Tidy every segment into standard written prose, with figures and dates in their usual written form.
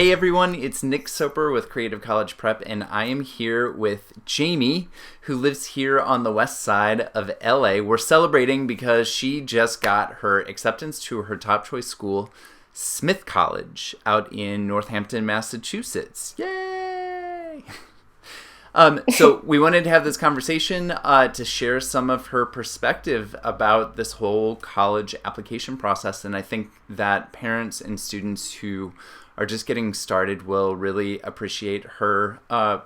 Hey everyone, it's Nick Soper with Creative College Prep, and I am here with Jamie, who lives here on the west side of LA. We're celebrating because she just got her acceptance to her top choice school, Smith College, out in Northampton, Massachusetts. Yay! So we wanted to have this conversation to share some of her perspective about this whole college application process, and I think that parents and students who are just getting started will really appreciate her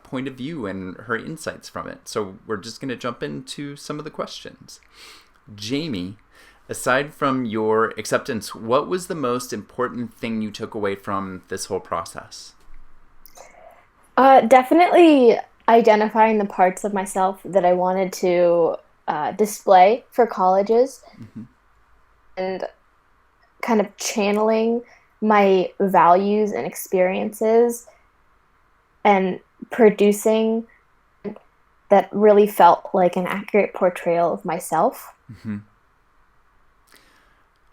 point of view and her insights from it. So we're just going to jump into some of the questions. Jamie, aside from your acceptance, what was the most important thing you took away from this whole process? Definitely identifying the parts of myself that I wanted to display for colleges Mm-hmm. and kind of channeling my values and experiences and producing that really felt like an accurate portrayal of myself Mm-hmm.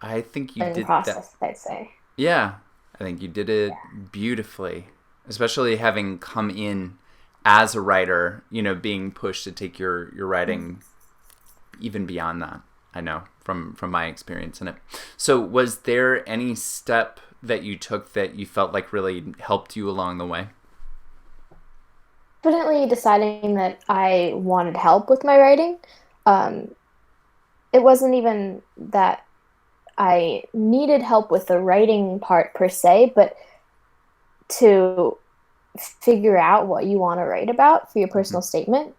I think you in did that. process, I'd say. Yeah, I think you did it Yeah. beautifully, especially having come in as a writer, being pushed to take your writing even beyond that. I know from my experience in it. So was there any step that you took that you felt like really helped you along the way? Definitely deciding that I wanted help with my writing. Um, it wasn't even that I needed help with the writing part per se, but to figure out what you want to write about for your Hmm. personal statement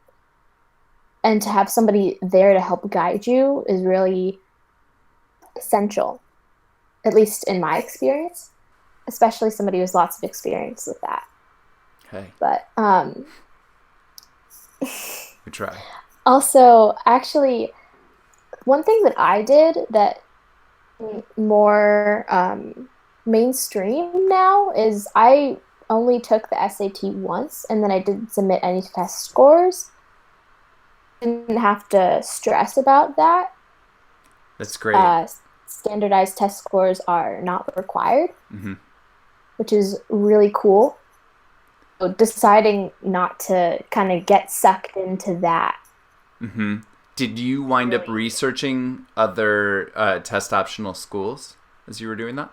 and to have somebody there to help guide you is really essential, at least in my experience, especially somebody who has lots of experience with that. Okay, But we try. also, actually, one thing that I did that more mainstream now is I only took the SAT once and then I didn't submit any test scores. Didn't have to stress about that. That's great. Uh, Standardized test scores are not required, Hmm. which is really cool. So deciding not to kind of get sucked into that Hmm. Did you wind up really. researching other test optional schools as you were doing that?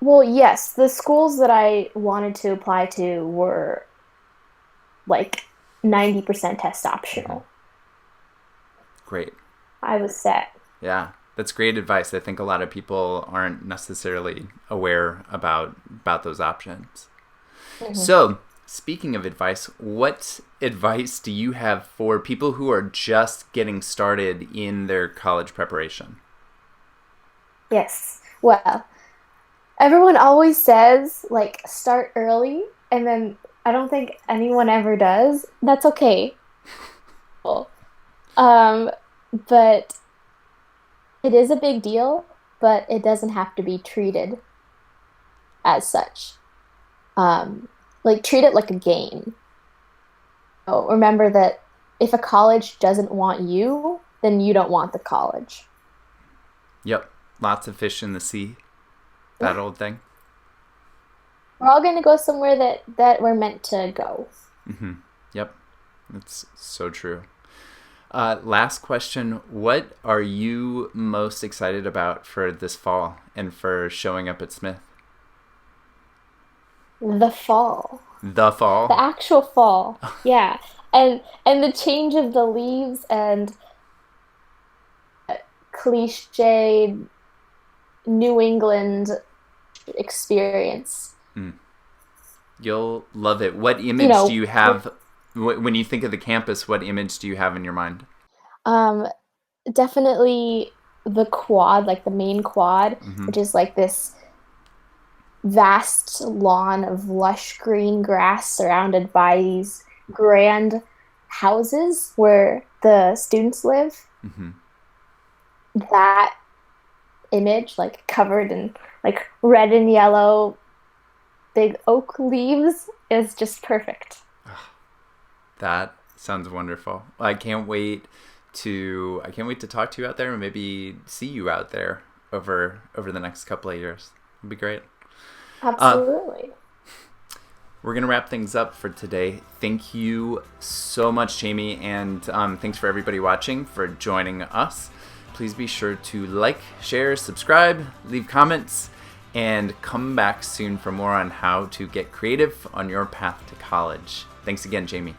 Well, yes, the schools that I wanted to apply to were like 90% test Hmm. optional. Great. I was set. Yeah, that's great advice. I think a lot of people aren't necessarily aware about those options. Mhm. So, speaking of advice, what advice do you have for people who are just getting started in their college preparation? Yes. Well, everyone always says like start early, and then I don't think anyone ever does. That's okay. Um, but it is a big deal, but it doesn't have to be treated as such. Um, like treat it like a game. Oh, remember that if a college doesn't want you, then you don't want the college. Yep, lots of fish in the sea. That Yeah. old thing. We're all going to go somewhere that we're meant to go. Hmm. Yep, that's so true. Last question. What are you most excited about for this fall and for showing up at Smith? The fall. The The fall? actual fall. Yeah. And the change of the leaves and cliche New England experience. Mm, you'll love it. What You image do know, you have when you think of the campus? What image do you have in your mind? um, definitely the quad, like the main quad, Hmm. which is like this vast lawn of lush green grass surrounded by these grand houses where the students live. Hmm. That image, like covered in like red and yellow big oak leaves, is just perfect. That sounds wonderful. I can't wait to talk to you out there and maybe see you out there over the next couple of years. It'd be great. Absolutely. We're going to wrap things up for today. Thank you so much, Jamie, and thanks for everybody watching for joining us. Please be sure to like, share, subscribe, leave comments, and come back soon for more on how to get creative on your path to college. Thanks again, Jamie.